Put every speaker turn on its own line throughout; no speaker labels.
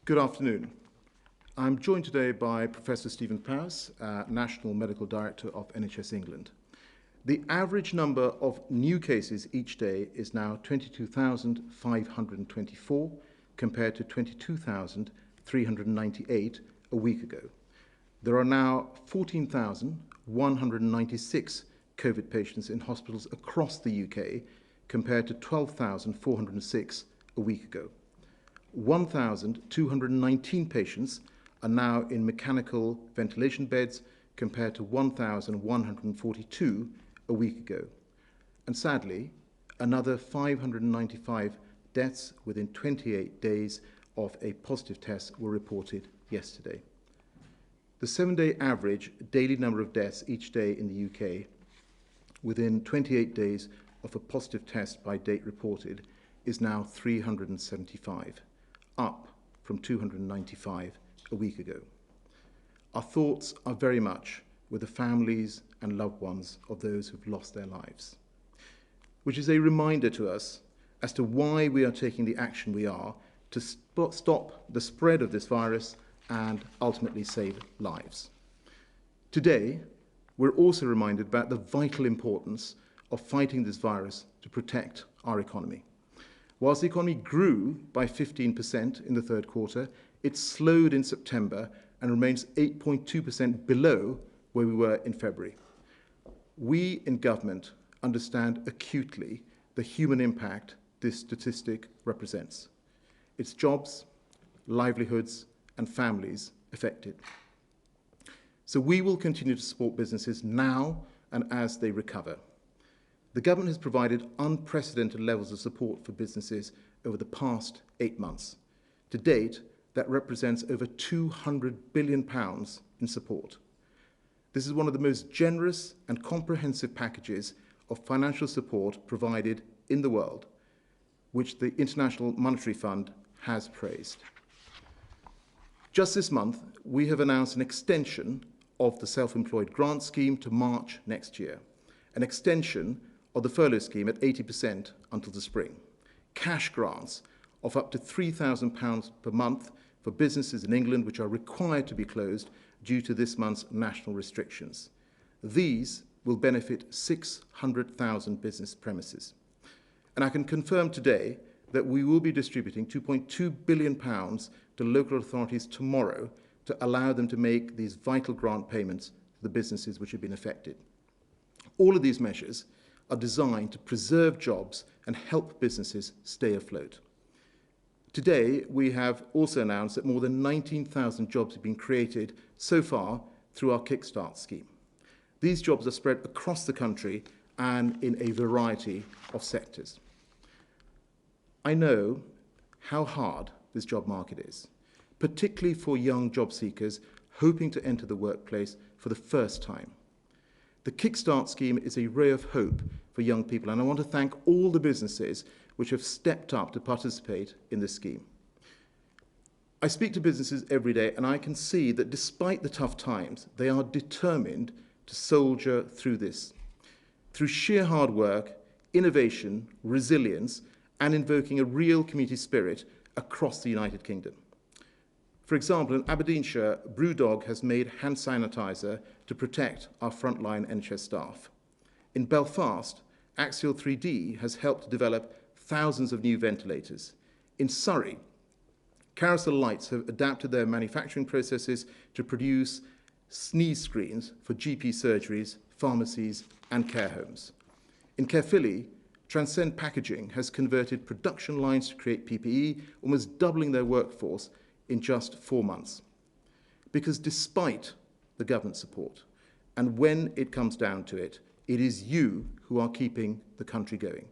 Good afternoon. I'm joined today by Professor Stephen Powis, National Medical Director of NHS England. The average number of new cases each day is now 22,524 compared to 22,398 a week ago. There are now 14,196 COVID patients in hospitals across the UK compared to 12,406 a week ago. 1,219 patients are now in mechanical ventilation beds compared to 1,142 a week ago. And sadly, another 595 deaths within 28 days of a positive test were reported yesterday. The 7-day average daily number of deaths each day in the UK within 28 days of a positive test by date reported is now 375. Up from 295 a week ago. Our thoughts are very much with the families and loved ones of those who've lost their lives, which is a reminder to us as to why we are taking the action we are to stop the spread of this virus and ultimately save lives. Today, we're also reminded about the vital importance of fighting this virus to protect our economy. Whilst the economy grew by 15% in the third quarter, it slowed in September and remains 8.2% below where we were in February. We in government understand acutely the human impact this statistic represents. It's jobs, livelihoods, and families affected. So we will continue to support businesses now and as they recover. The government has provided unprecedented levels of support for businesses over the past 8 months. To date, that represents over £200 billion in support. This is one of the most generous and comprehensive packages of financial support provided in the world, which the International Monetary Fund has praised. Just this month, we have announced an extension of the self-employed grant scheme to March next year, an extension of the furlough scheme at 80% until the spring, cash grants of up to £3,000 per month for businesses in England which are required to be closed due to this month's national restrictions. These will benefit 600,000 business premises. And I can confirm today that we will be distributing £2.2 billion to local authorities tomorrow to allow them to make these vital grant payments to the businesses which have been affected. All of these measures are designed to preserve jobs and help businesses stay afloat. Today, we have also announced that more than 19,000 jobs have been created so far through our Kickstart scheme. These jobs are spread across the country and in a variety of sectors. I know how hard this job market is, particularly for young job seekers hoping to enter the workplace for the first time. The Kickstart scheme is a ray of hope for young people, and I want to thank all the businesses which have stepped up to participate in this scheme. I speak to businesses every day, and I can see that despite the tough times, they are determined to soldier through this, through sheer hard work, innovation, resilience, and invoking a real community spirit across the United Kingdom. For example, in Aberdeenshire, Brewdog has made hand sanitizer to protect our frontline NHS staff. In Belfast, Axial 3D has helped develop thousands of new ventilators. In Surrey, Carousel Lights have adapted their manufacturing processes to produce sneeze screens for GP surgeries, pharmacies, and care homes. In Caerphilly, Transcend Packaging has converted production lines to create PPE, almost doubling their workforce in just 4 months. Because despite the government support, and when it comes down to it, it is you who are keeping the country going.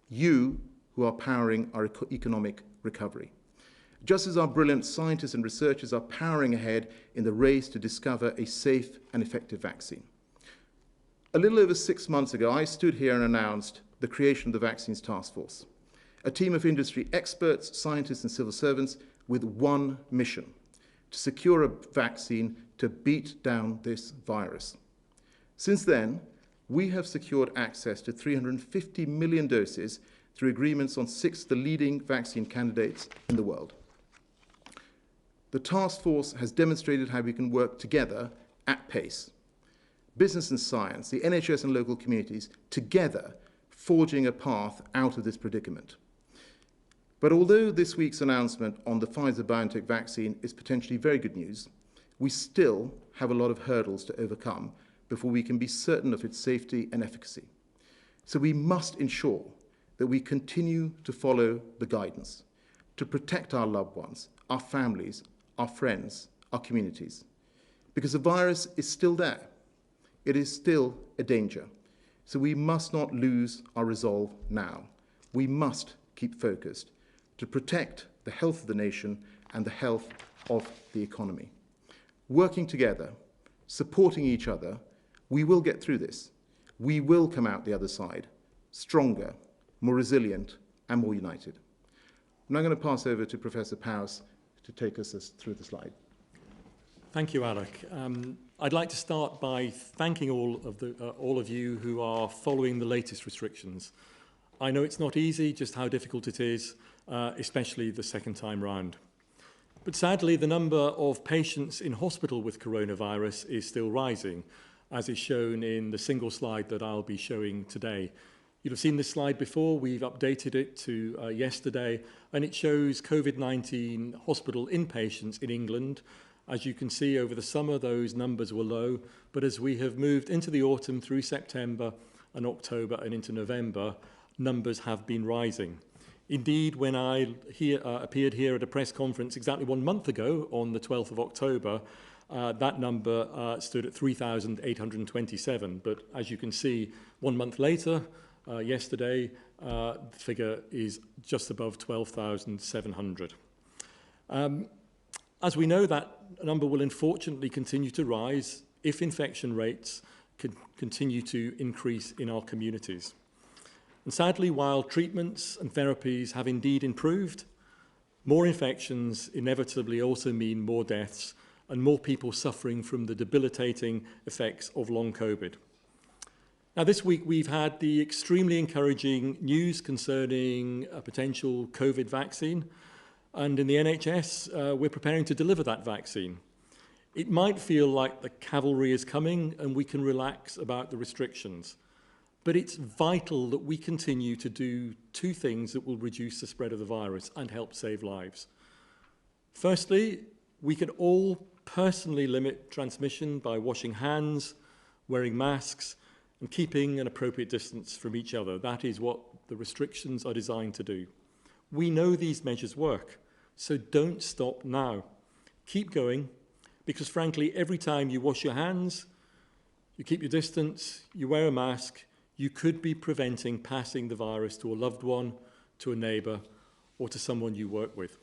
You who are powering our economic recovery. Just as our brilliant scientists and researchers are powering ahead in the race to discover a safe and effective vaccine. A little over 6 months ago, I stood here and announced the creation of the Vaccines Task Force, a team of industry experts, scientists, and civil servants with one mission: to secure a vaccine to beat down this virus. Since then, we have secured access to 350 million doses through agreements on 6 of the leading vaccine candidates in the world. The task force has demonstrated how we can work together at pace. Business and science, the NHS and local communities, together forging a path out of this predicament. But although this week's announcement on the Pfizer-BioNTech vaccine is potentially very good news, we still have a lot of hurdles to overcome before we can be certain of its safety and efficacy. So we must ensure that we continue to follow the guidance, to protect our loved ones, our families, our friends, our communities. Because the virus is still there. It is still a danger. So we must not lose our resolve now. We must keep focused to protect the health of the nation and the health of the economy. Working together, supporting each other, we will get through this. We will come out the other side, stronger, more resilient, and more united. I'm now going to pass over to Professor Powers to take us through the slide.
Thank you, Alok. I'd like to start by thanking all of you who are following the latest restrictions. I know it's not easy, just how difficult it is, especially the second time round. But sadly, the number of patients in hospital with coronavirus is still rising, as is shown in the single slide that I'll be showing today. You'll have seen this slide before. We've updated it to yesterday, and it shows COVID-19 hospital inpatients in England. As you can see, over the summer, those numbers were low, but as we have moved into the autumn through September and October and into November, numbers have been rising. Indeed, when I appeared here at a press conference exactly 1 month ago, on the 12th of October, that number stood at 3,827. But as you can see, 1 month later, yesterday, the figure is just above 12,700. As we know, that number will unfortunately continue to rise if infection rates continue to increase in our communities. And sadly, while treatments and therapies have indeed improved, more infections inevitably also mean more deaths and more people suffering from the debilitating effects of long COVID. Now, this week we've had the extremely encouraging news concerning a potential COVID vaccine. And in the NHS, we're preparing to deliver that vaccine. It might feel like the cavalry is coming and we can relax about the restrictions. But it's vital that we continue to do two things that will reduce the spread of the virus and help save lives. Firstly, we can all personally limit transmission by washing hands, wearing masks, and keeping an appropriate distance from each other. That is what the restrictions are designed to do. We know these measures work, so don't stop now. Keep going, because frankly, every time you wash your hands, you keep your distance, you wear a mask, you could be preventing passing the virus to a loved one, to a neighbour, or to someone you work with.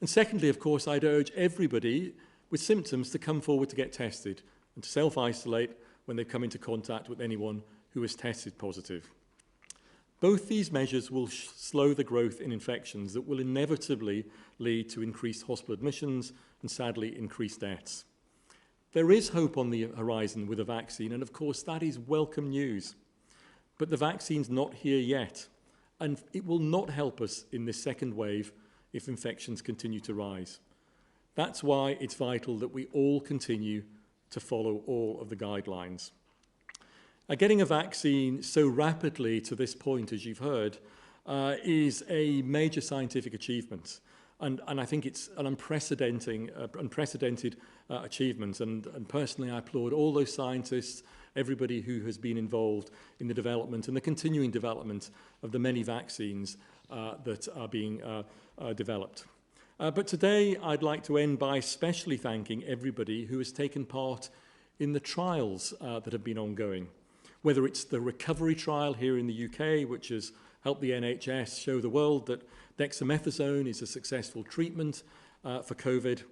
And secondly, of course, I'd urge everybody with symptoms to come forward to get tested and to self-isolate when they come into contact with anyone who has tested positive. Both these measures will slow the growth in infections that will inevitably lead to increased hospital admissions and sadly increased deaths. There is hope on the horizon with a vaccine, and of course that is welcome news. But the vaccine's not here yet, and it will not help us in this second wave if infections continue to rise. That's why it's vital that we all continue to follow all of the guidelines. Getting a vaccine so rapidly to this point, as you've heard, is a major scientific achievement. And I think it's an unprecedented achievement. And personally, I applaud all those scientists, everybody who has been involved in the development and the continuing development of the many vaccines that are being developed. But today, I'd like to end by especially thanking everybody who has taken part in the trials that have been ongoing. Whether it's the recovery trial here in the UK, which has helped the NHS show the world that dexamethasone is a successful treatment for COVID,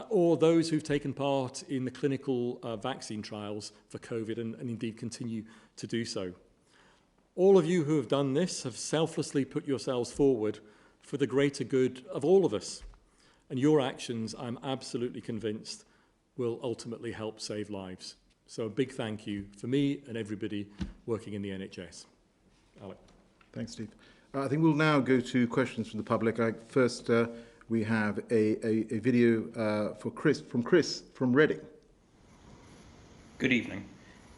or those who've taken part in the clinical vaccine trials for COVID and indeed continue to do so. All of you who have done this have selflessly put yourselves forward for the greater good of all of us. And your actions, I'm absolutely convinced, will ultimately help save lives. So a big thank you for me and everybody working in the NHS. Alok.
Thanks, Steve. I think we'll now go to questions from the public. I first we have a video from Chris from Reading.
Good evening.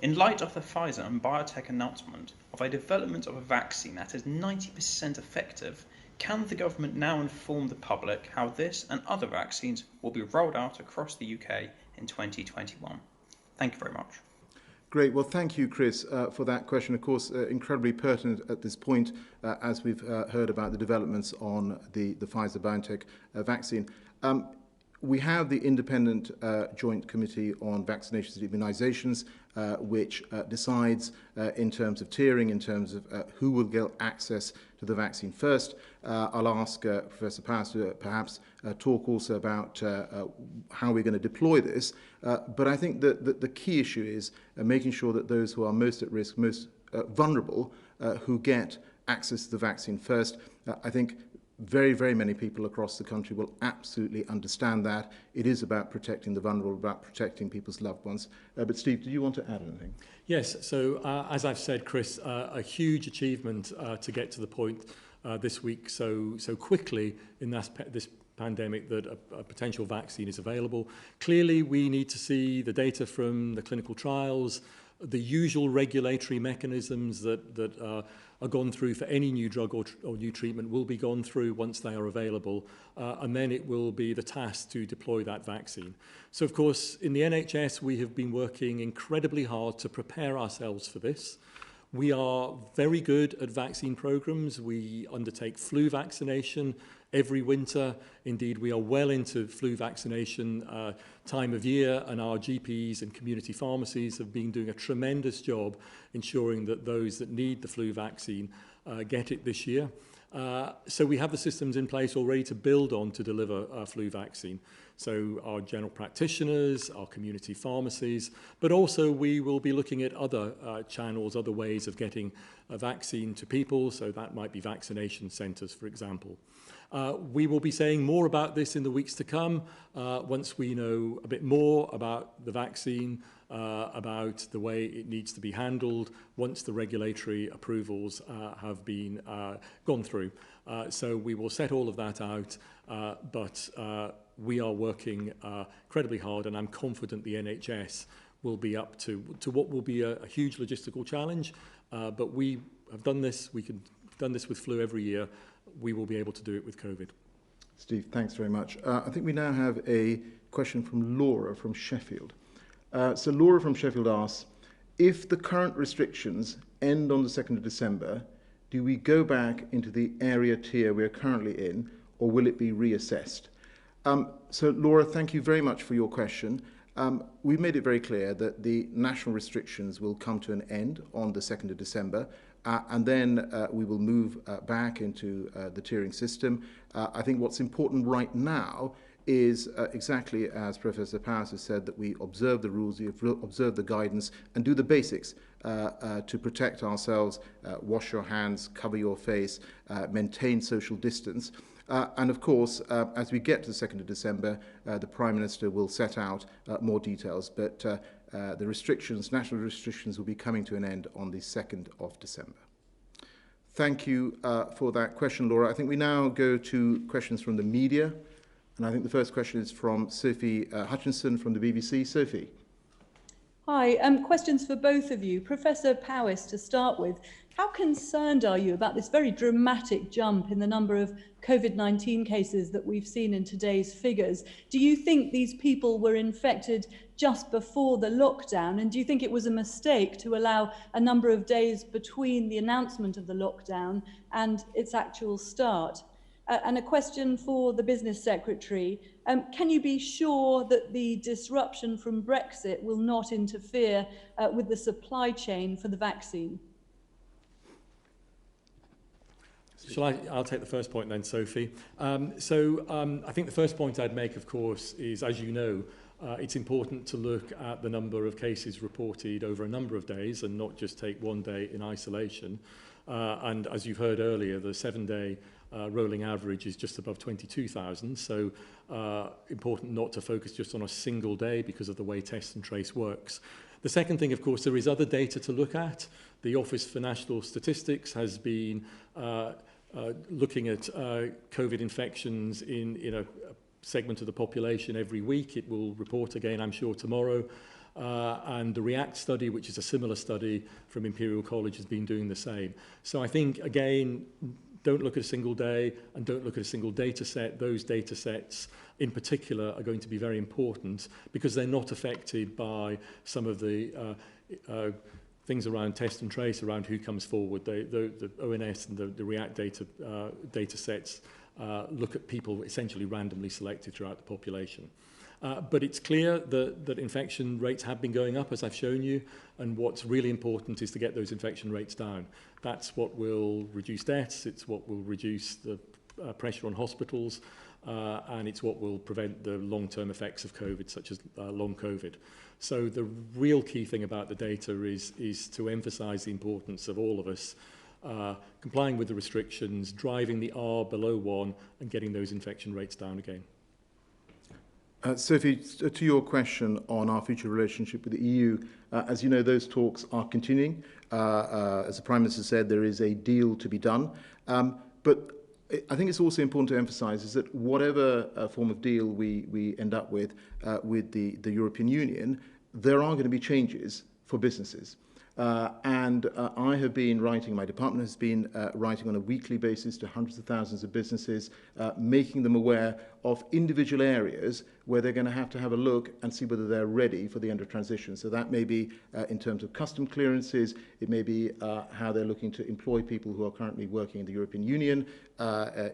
In light of the Pfizer and biotech announcement of a development of a vaccine that is 90% effective, can the government now inform the public how this and other vaccines will be rolled out across the UK in 2021? Thank you very much.
Great. Well, thank you, Chris, for that question. Of course, incredibly pertinent at this point, as we've heard about the developments on the Pfizer-BioNTech vaccine. We have the Independent Joint Committee on Vaccinations and Immunisations, which decides in terms of tiering, in terms of who will get access to the vaccine first. I'll ask Professor Powers to perhaps talk also about how we're going to deploy this. But I think that the key issue is making sure that those who are most at risk, most vulnerable, who get access to the vaccine first. I think very, very many people across the country will absolutely understand that. It is about protecting the vulnerable, about protecting people's loved ones. But Steve, do you want to add anything?
Yes, so as I've said, Chris, a huge achievement to get to the point this week so quickly in this pandemic that a potential vaccine is available. Clearly, we need to see the data from the clinical trials, the usual regulatory mechanisms that are gone through for any new drug or new treatment will be gone through once they are available, and then it will be the task to deploy that vaccine. So, of course, in the NHS, we have been working incredibly hard to prepare ourselves for this. We are very good at vaccine programs. We undertake flu vaccination every winter. Indeed, we are well into flu vaccination time of year, and our GPs and community pharmacies have been doing a tremendous job ensuring that those that need the flu vaccine get it this year. So we have the systems in place already to build on to deliver a flu vaccine. So our general practitioners, our community pharmacies, but also we will be looking at other channels, other ways of getting a vaccine to people. So that might be vaccination centres, for example. We will be saying more about this in the weeks to come once we know a bit more about the vaccine, about the way it needs to be handled once the regulatory approvals have been gone through. So we will set all of that out, but we are working incredibly hard, and I'm confident the NHS will be up to what will be a huge logistical challenge. But we have done this. We've done this with flu every year. We will be able to do it with COVID.
Steve, thanks very much. I think we now have a question from Laura from Sheffield. So Laura from Sheffield asks, if the current restrictions end on the 2nd of December, do we go back into the area tier we're currently in, or will it be reassessed? So Laura, thank you very much for your question. We've made it very clear that the national restrictions will come to an end on the 2nd of December, and then we will move back into the tiering system. I think what's important right now is exactly as Professor Powers has said, that we observe the rules, observe the guidance, and do the basics to protect ourselves, wash your hands, cover your face, maintain social distance. And of course, as we get to the 2nd of December, the Prime Minister will set out more details, but the restrictions, national restrictions, will be coming to an end on the 2nd of December. Thank you for that question, Laura. I think we now go to questions from the media. And I think the first question is from Sophie Hutchinson from the BBC. Sophie.
Hi, questions for both of you. Professor Powys, to start with, how concerned are you about this very dramatic jump in the number of COVID-19 cases that we've seen in today's figures? Do you think these people were infected just before the lockdown? And do you think it was a mistake to allow a number of days between the announcement of the lockdown and its actual start? And a question for the Business Secretary. Can you be sure that the disruption from Brexit will not interfere with the supply chain for the vaccine?
I'll take the first point then, Sophie. I think the first point I'd make, of course, is, as you know, it's important to look at the number of cases reported over a number of days and not just take one day in isolation. And as you've heard earlier, the 7-day rolling average is just above 22,000. So important not to focus just on a single day because of the way test and trace works. The second thing, of course, there is other data to look at. The Office for National Statistics has been looking at COVID infections in a segment of the population every week. It will report again, I'm sure, tomorrow. And the REACT study, which is a similar study from Imperial College, has been doing the same. So I think, again, don't look at a single day and don't look at a single data set. Those data sets in particular are going to be very important because they're not affected by some of the things around test and trace, around who comes forward. The ONS and the REACT data sets look at people essentially randomly selected throughout the population. But it's clear that infection rates have been going up, as I've shown you, and what's really important is to get those infection rates down. That's what will reduce deaths, it's what will reduce the pressure on hospitals, and it's what will prevent the long-term effects of COVID, such as long COVID. So the real key thing about the data is to emphasise the importance of all of us complying with the restrictions, driving the R below 1, and getting those infection rates down again.
Sophie, to your question on our future relationship with the EU, as you know, those talks are continuing. As the Prime Minister said, there is a deal to be done. But I think it's also important to emphasise is that whatever form of deal we end up with the European Union, there are going to be changes for businesses. And I have been writing, my department has been writing on a weekly basis to hundreds of thousands of businesses, making them aware of individual areas where they're going to have a look and see whether they're ready for the end of transition. So that may be in terms of custom clearances, it may be how they're looking to employ people who are currently working in the European Union,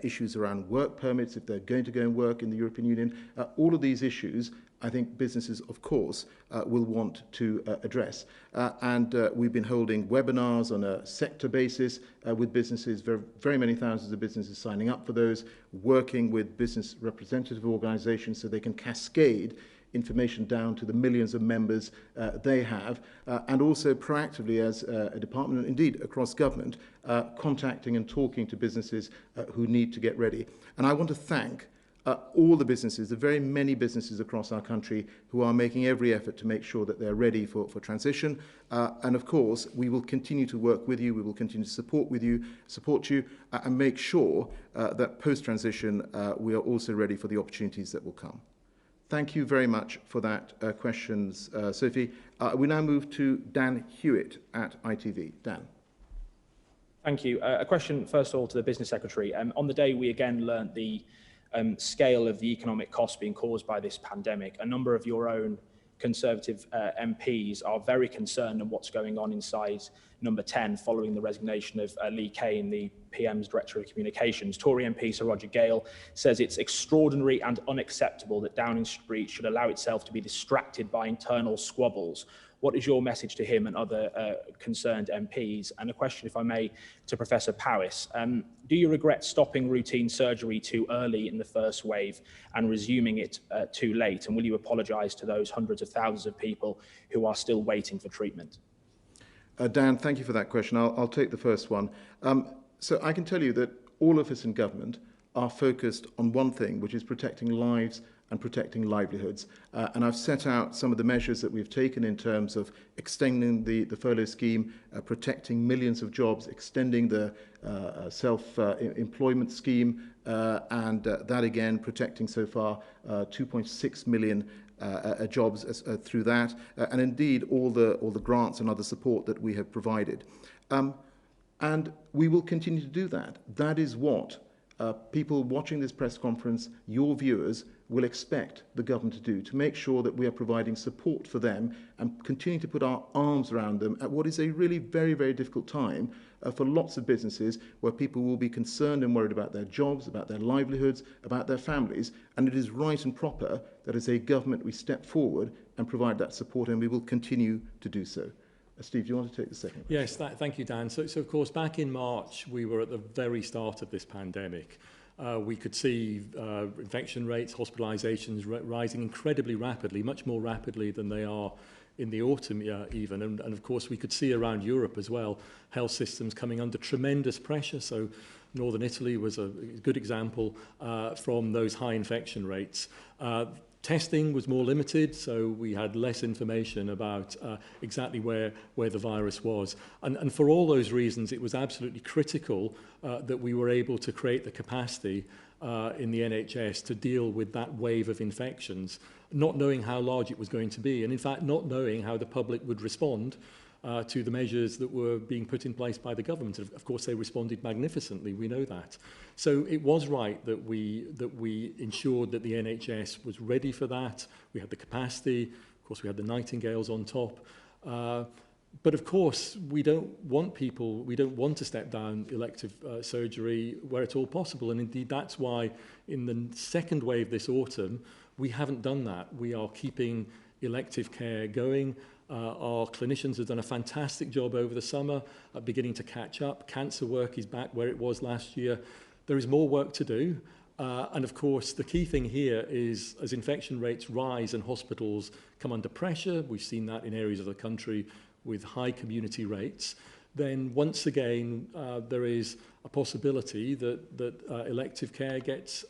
issues around work permits if they're going to go and work in the European Union. All of these issues I think businesses, of course, will want to address. And we've been holding webinars on a sector basis with businesses, very many thousands of businesses signing up for those, working with business representative organizations so they can cascade information down to the millions of members they have, and also proactively as a department, and indeed across government, contacting and talking to businesses who need to get ready. And I want to thank all the businesses, the very many businesses across our country who are making every effort to make sure that they're ready for transition. And of course, we will continue to work with you, we will continue to support you, and make sure that post-transition we are also ready for the opportunities that will come. Thank you very much for that questions, Sophie. We now move to Dan Hewitt at ITV. Dan.
Thank you. A question, first of all, to the Business Secretary. On the day we again learnt the scale of the economic costs being caused by this pandemic, a number of your own Conservative MPs are very concerned on what's going on inside number 10 following the resignation of Lee Kane, the PM's Director of Communications. Tory MP Sir Roger Gale says it's extraordinary and unacceptable that Downing Street should allow itself to be distracted by internal squabbles. What is your message to him and other concerned MPs? And a question, if I may, to Professor Powys. Do you regret stopping routine surgery too early in the first wave and resuming it too late? And will you apologise to those hundreds of thousands of people who are still waiting for treatment?
Dan, thank you for that question. I'll take the first one. So I can tell you that all of us in government are focused on one thing, which is protecting lives and protecting livelihoods. And I've set out some of the measures that we've taken in terms of extending the furlough scheme, protecting millions of jobs, extending the self-employment scheme, and that again, protecting so far 2.6 million jobs through that, and indeed all the grants and other support that we have provided. And we will continue to do that. That is what people watching this press conference, your viewers, will expect the government to do, to make sure that we are providing support for them and continue to put our arms around them at what is a really very, very difficult time for lots of businesses where people will be concerned and worried about their jobs, about their livelihoods, about their families. And it is right and proper that as a government we step forward and provide that support, and we will continue to do so. Steve, do you want to take the second question?
Yes, thank you, Dan. So of course, back in March, we were at the very start of this pandemic. We could see infection rates, hospitalizations rising incredibly rapidly, much more rapidly than they are in the autumn even. And of course, we could see around Europe as well, health systems coming under tremendous pressure. So Northern Italy was a good example from those high infection rates. Testing was more limited, so we had less information about exactly where the virus was. And for all those reasons, it was absolutely critical that we were able to create the capacity in the NHS to deal with that wave of infections, not knowing how large it was going to be, and in fact not knowing how the public would respond to the measures that were being put in place by the government. Of course, they responded magnificently, we know that. So it was right that we ensured that the NHS was ready for that. We had the capacity, of course we had the Nightingales on top. But of course, we don't want to step down elective surgery where at all possible. And indeed, that's why in the second wave this autumn, we haven't done that. We are keeping elective care going. Our clinicians have done a fantastic job over the summer, beginning to catch up. Cancer work is back where it was last year. There is more work to do. And of course, the key thing here is as infection rates rise and hospitals come under pressure, we've seen that in areas of the country with high community rates, then once again, there is a possibility that elective care gets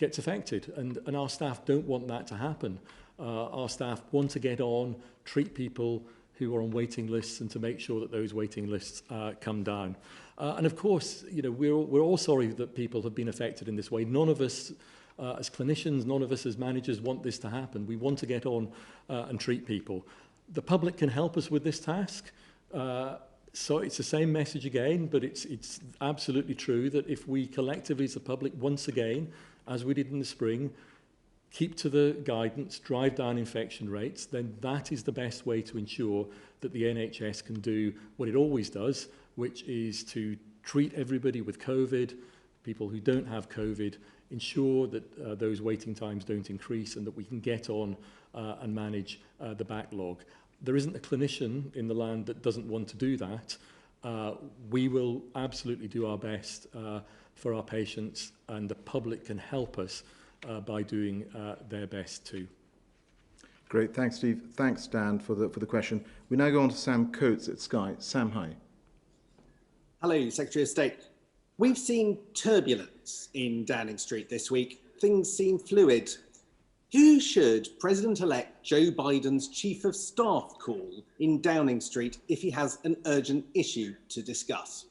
affected. And our staff don't want that to happen. Our staff want to get on, treat people who are on waiting lists and to make sure that those waiting lists come down. And of course, you know, we're all sorry that people have been affected in this way. None of us as clinicians, none of us as managers want this to happen. We want to get on and treat people. The public can help us with this task. So it's the same message again, but it's absolutely true that if we collectively as the public, once again, as we did in the spring, keep to the guidance, drive down infection rates, then that is the best way to ensure that the NHS can do what it always does, which is to treat everybody with COVID, people who don't have COVID, ensure that those waiting times don't increase and that we can get on and manage the backlog. There isn't a clinician in the land that doesn't want to do that. We will absolutely do our best for our patients, and the public can help us by doing their best too.
Great, thanks, Steve. Thanks, Dan, for the question. We now go on to Sam Coates at Sky. Sam, hi.
Hello, Secretary of State. We've seen turbulence in Downing Street this week. Things seem fluid. Who should President-elect Joe Biden's Chief of Staff call in Downing Street if he has an urgent issue to discuss?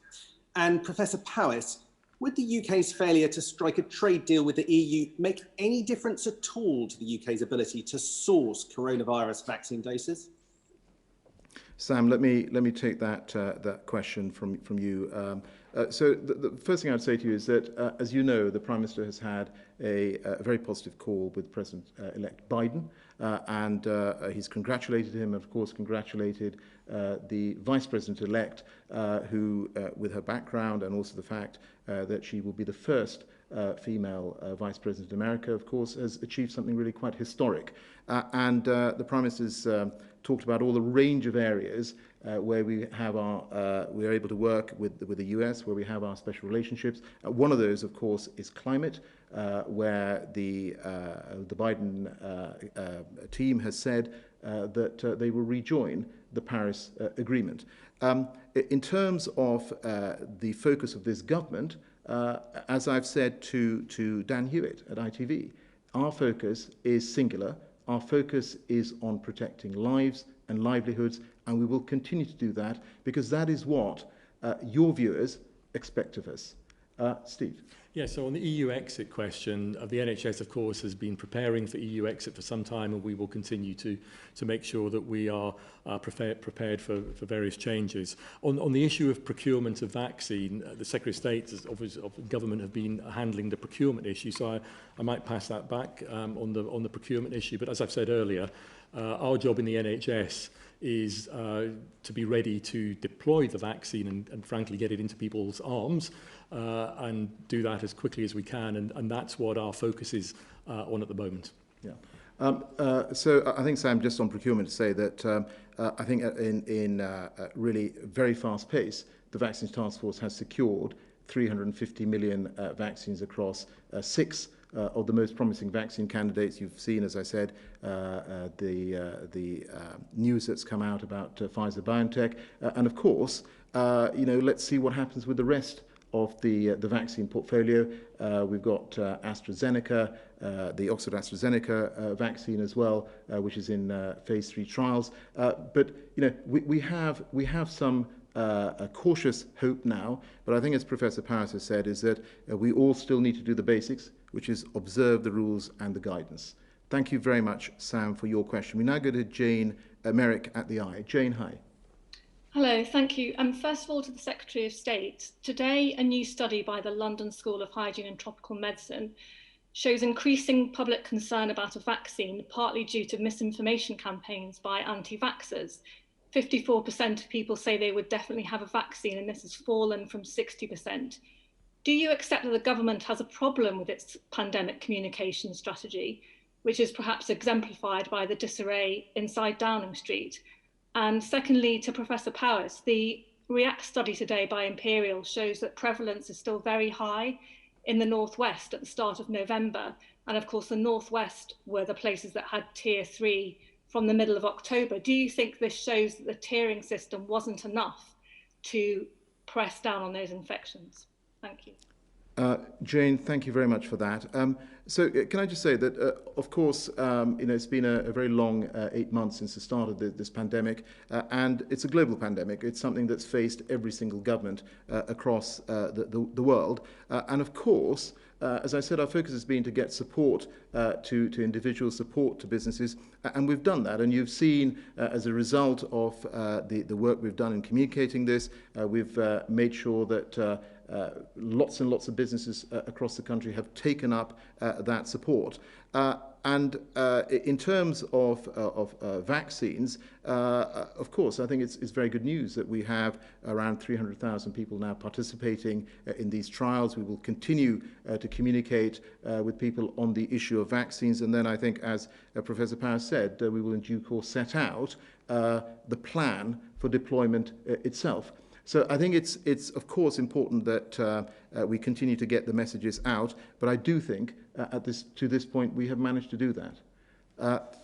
And Professor Powys, would the UK's failure to strike a trade deal with the EU make any difference at all to the UK's ability to source coronavirus vaccine doses?
Sam, let me take that question from you. So the first thing I'd say to you is that, as you know, the Prime Minister has had a very positive call with President-elect Biden, and he's congratulated him, and of course congratulated the Vice President-elect, who, with her background and also the fact that she will be the first female Vice President of America, of course, has achieved something really quite historic. And the Prime Minister's talked about all the range of areas where we are able to work with the US, where we have our special relationships. One of those, of course, is climate, where the Biden team has said that they will rejoin the Paris Agreement. In terms of the focus of this government, as I've said to Dan Hewitt at ITV, our focus is singular. Our focus is on protecting lives and livelihoods, and we will continue to do that because that is what your viewers expect of us. Steve.
Yeah, so on the EU exit question, the NHS, of course, has been preparing for EU exit for some time, and we will continue to make sure that we are prepared for various changes. On the issue of procurement of vaccine, the Secretary of State of the government have been handling the procurement issue, so I might pass that back on the procurement issue. But as I've said earlier, our job in the NHS is to be ready to deploy the vaccine and frankly get it into people's arms and do that as quickly as we can, and that's what our focus is on at the moment.
Yeah. So I think, Sam, just on procurement to say that I think in really very fast pace, the Vaccines Task Force has secured 350 million vaccines across 6 of the most promising vaccine candidates. You've seen, as I said, the news that's come out about Pfizer-BioNTech, and of course, let's see what happens with the rest of the vaccine portfolio. We've got AstraZeneca, the Oxford AstraZeneca vaccine as well, which is in phase 3 trials. But we have some a cautious hope now, but I think, as Professor Paris has said, is that we all still need to do the basics, which is observe the rules and the guidance. Thank you very much, Sam, for your question. We now go to Jane Merrick at the Eye. Jane, hi.
Hello, thank you. First of all, to the Secretary of State. Today, a new study by the London School of Hygiene and Tropical Medicine shows increasing public concern about a vaccine, partly due to misinformation campaigns by anti-vaxxers. 54% of people say they would definitely have a vaccine, and this has fallen from 60%. Do you accept that the government has a problem with its pandemic communication strategy, which is perhaps exemplified by the disarray inside Downing Street? And secondly, to Professor Powis, the REACT study today by Imperial shows that prevalence is still very high in the Northwest at the start of November. And of course, the Northwest were the places that had tier 3 from the middle of October. Do you think this shows that the tiering system wasn't enough to press down on those infections? Thank you.
Jane, thank you very much for that. So can I just say that, of course, it's been a very long 8 months since the start of this pandemic, and it's a global pandemic. It's something that's faced every single government across the world. And of course, as I said, our focus has been to get support to individuals, support to businesses, and we've done that. And you've seen, as a result of the work we've done in communicating this, we've made sure that lots and lots of businesses across the country have taken up that support. And in terms of vaccines, of course, I think it's very good news that we have around 300,000 people now participating in these trials. We will continue to communicate with people on the issue of vaccines. And then I think, as Professor Powis said, we will in due course set out the plan for deployment itself. So I think it's of course important that we continue to get the messages out, but I do think to this point we have managed to do that.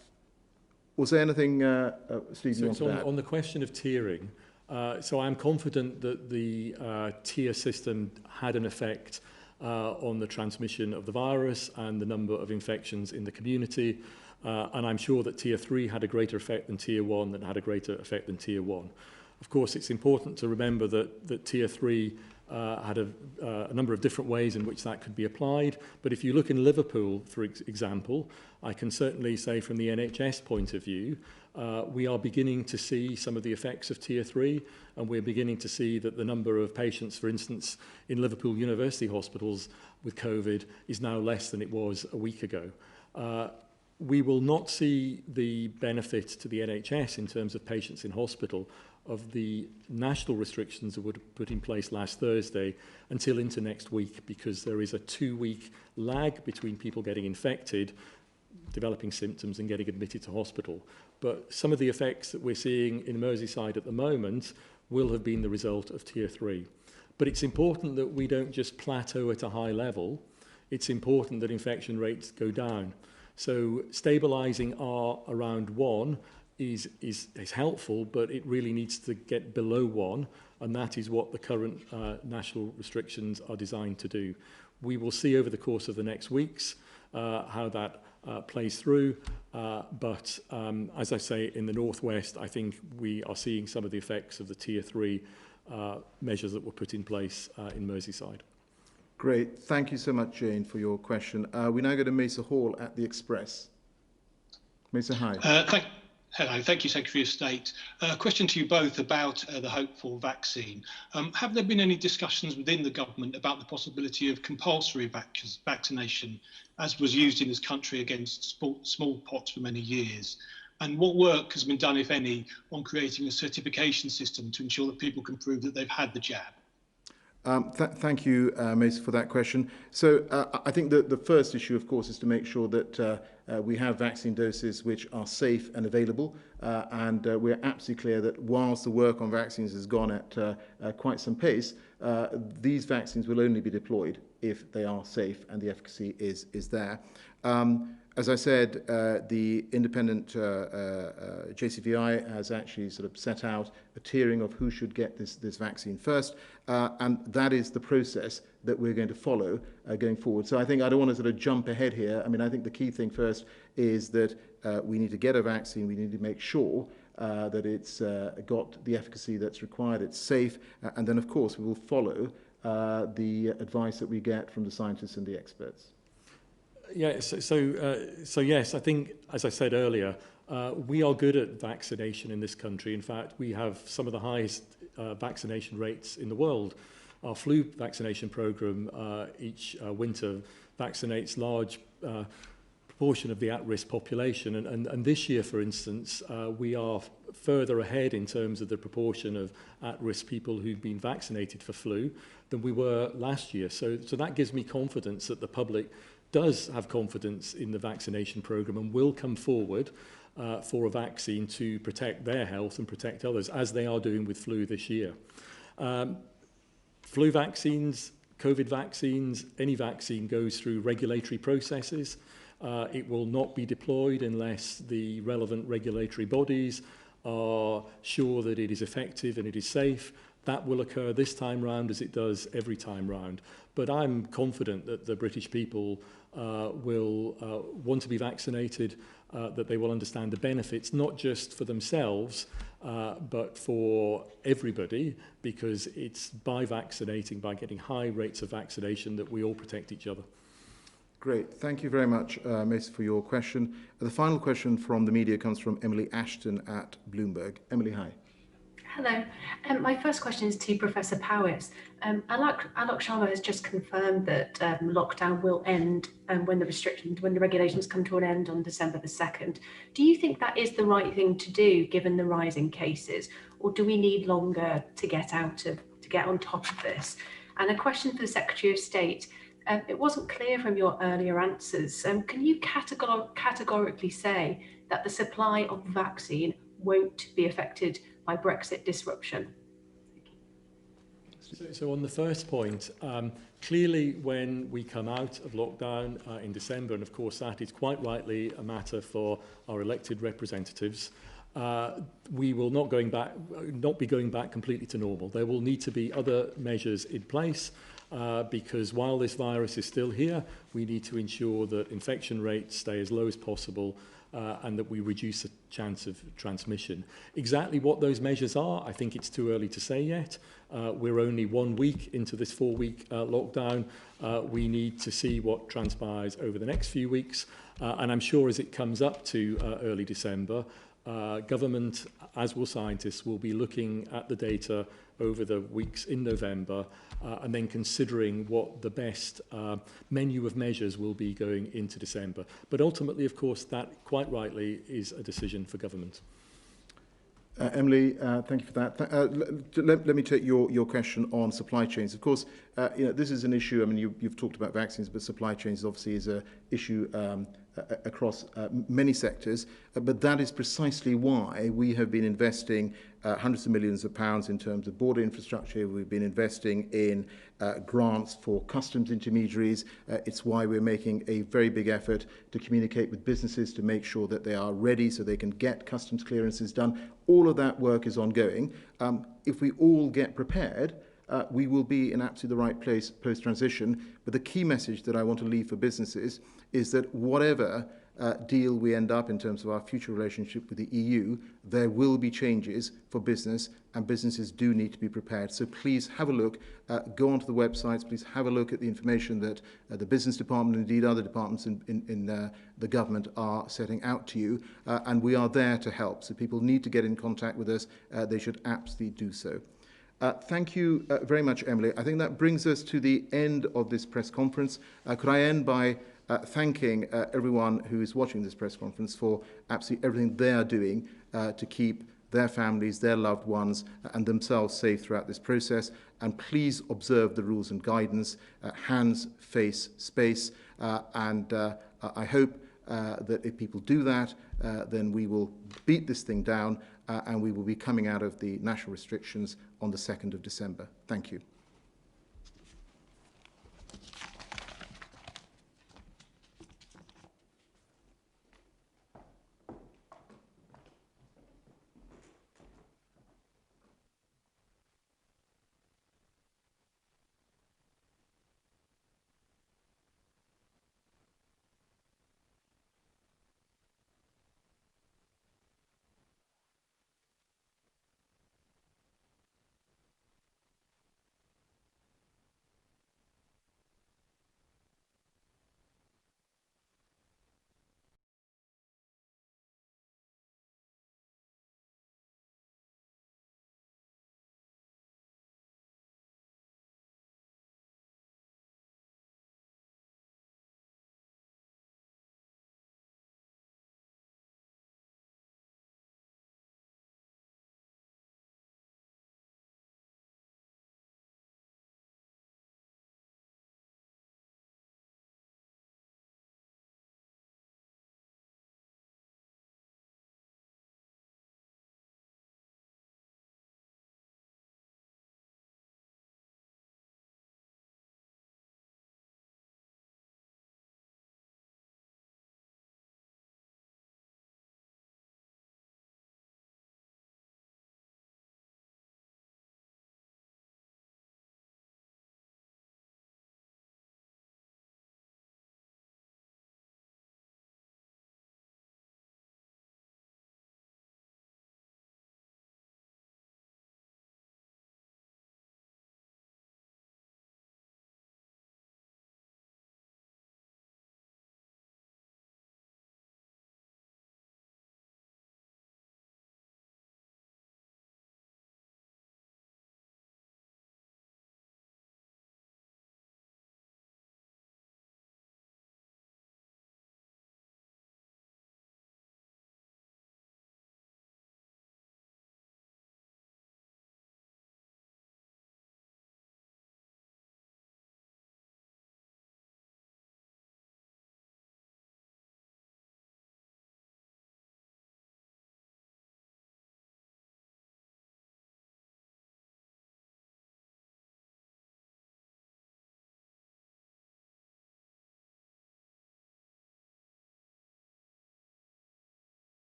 Was there anything, Steve, you wanted to add?
On the question of tiering, so I'm confident that the tier system had an effect on the transmission of the virus and the number of infections in the community, and I'm sure that tier 3 had a greater effect than tier 1, that had a greater effect than tier 1. Of course, it's important to remember that tier 3 had a number of different ways in which that could be applied. But if you look in Liverpool, for example, I can certainly say from the NHS point of view, we are beginning to see some of the effects of tier 3, and we're beginning to see that the number of patients, for instance, in Liverpool University hospitals with COVID is now less than it was a week ago. We will not see the benefit to the NHS in terms of patients in hospital of the national restrictions that were put in place last Thursday until into next week, because there is a 2-week lag between people getting infected, developing symptoms and getting admitted to hospital. But some of the effects that we're seeing in Merseyside at the moment will have been the result of tier 3. But it's important that we don't just plateau at a high level. It's important that infection rates go down. So stabilising R around 1 is helpful, but it really needs to get below 1, and that is what the current national restrictions are designed to do. We will see over the course of the next weeks how that plays through, but as I say, in the Northwest, I think we are seeing some of the effects of the tier 3 measures that were put in place in Merseyside.
Great. Thank you so much, Jane, for your question. We now go to Mesa Hall at the Express. Mesa, hi.
Hello, thank you, Secretary of State. A question to you both about the hope for vaccine. Have there been any discussions within the government about the possibility of compulsory vaccination, as was used in this country against smallpox for many years? And what work has been done, if any, on creating a certification system to ensure that people can prove that they've had the jab?
Thank you, Mesa, for that question. So I think that the first issue, of course, is to make sure that we have vaccine doses which are safe and available. And we're absolutely clear that whilst the work on vaccines has gone at quite some pace, these vaccines will only be deployed if they are safe and the efficacy is there. As I said, the independent JCVI has actually sort of set out a tiering of who should get this vaccine first, and that is the process that we're going to follow going forward. So I think I don't want to sort of jump ahead here. I mean, I think the key thing first is that we need to get a vaccine. We need to make sure that it's got the efficacy that's required, it's safe, and then, of course, we will follow the advice that we get from the scientists and the experts.
Yeah, so yes, I think, as I said earlier, we are good at vaccination in this country. In fact, we have some of the highest vaccination rates in the world. Our flu vaccination program each winter vaccinates large proportion of the at-risk population. And this year, for instance, we are further ahead in terms of the proportion of at-risk people who've been vaccinated for flu than we were last year. So that gives me confidence that the public does have confidence in the vaccination program and will come forward for a vaccine to protect their health and protect others, as they are doing with flu this year. Flu vaccines, COVID vaccines, any vaccine goes through regulatory processes. It will not be deployed unless the relevant regulatory bodies are sure that it is effective and it is safe. That will occur this time round as it does every time round. But I'm confident that the British people will want to be vaccinated, that they will understand the benefits, not just for themselves, but for everybody, because it's by vaccinating, by getting high rates of vaccination, that we all protect each other.
Great. Thank you very much, Mason, for your question. The final question from the media comes from Emily Ashton at Bloomberg. Emily, hi.
Hello. My first question is to Professor Powis. Alok Sharma has just confirmed that lockdown will end when the regulations come to an end on December the 2nd. Do you think that is the right thing to do, given the rising cases, or do we need longer to get on top of this? And a question for the Secretary of State. It wasn't clear from your earlier answers. Can you categorically say that the supply of vaccine won't be affected by Brexit disruption?
So on the first point, clearly when we come out of lockdown in December, and of course that is quite rightly a matter for our elected representatives, we will not be going back completely to normal. There will need to be other measures in place because while this virus is still here, we need to ensure that infection rates stay as low as possible and that we reduce the chance of transmission. Exactly what those measures are, I think it's too early to say yet. We're only 1 week into this 4-week lockdown. We need to see what transpires over the next few weeks. And I'm sure as it comes up to early December, government, as will scientists, will be looking at the data over the weeks in November and then considering what the best menu of measures will be going into December. But ultimately, of course, that quite rightly is a decision for government.
Emily, thank you for that. Let me take your question on supply chains. Of course, this is an issue. I mean, you've talked about vaccines, but supply chains obviously is an issue across many sectors. But that is precisely why we have been investing hundreds of millions of pounds in terms of border infrastructure. We've been investing in grants for customs intermediaries. It's why we're making a very big effort to communicate with businesses to make sure that they are ready so they can get customs clearances done. All of that work is ongoing. If we all get prepared, we will be in absolutely the right place post-transition. But the key message that I want to leave for businesses is that whatever deal we end up in terms of our future relationship with the EU, there will be changes for business, and businesses do need to be prepared. So please have a look, go onto the websites, please have a look at the information that the business department, indeed other departments in the government are setting out to you, and we are there to help. So people need to get in contact with us, they should absolutely do so. Thank you very much, Emily. I think that brings us to the end of this press conference. Could I end by thanking everyone who is watching this press conference for absolutely everything they are doing to keep their families, their loved ones, and themselves safe throughout this process. And please observe the rules and guidance, hands, face, space. And I hope that if people do that, then we will beat this thing down and we will be coming out of the national restrictions on the 2nd of December. Thank you.